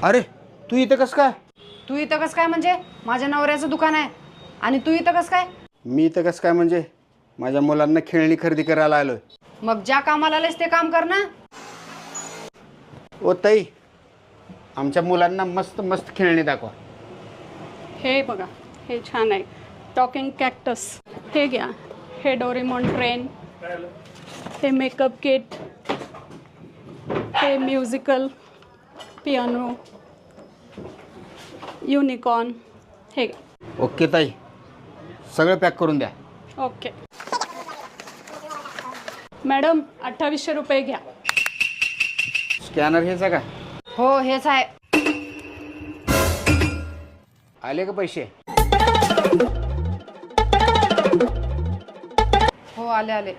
अरे तू इथं कसं काय? तू इथं कसं काय म्हणजे माझ्या नवऱ्याचं दुकान आहे आणि तू इथं कसं काय? मी इथं कसं काय म्हणजे माझ्या मुलांना खेळणी खरेदी करायला आलोय. मग ज्या कामाला आलेस ते काम कर ना. ओ ताई, आमच्या मुलांना मस्त मस्त खेळणी दाखवा. हे बघा, हे छान आहे. Talking cactus. हे घ्या. हे डोरेमॉन ट्रेन. हे मेकअप किट. हे म्युझिकल पियानो. युनिकॉर्न. हे घ्या. ओके ताई, सगळं पॅक करून द्या. ओके मॅडम, 2800 रुपये घ्या. स्कॅनर हेच आहे का? हो हेच आहे. आले का पैसे? हो आले आले.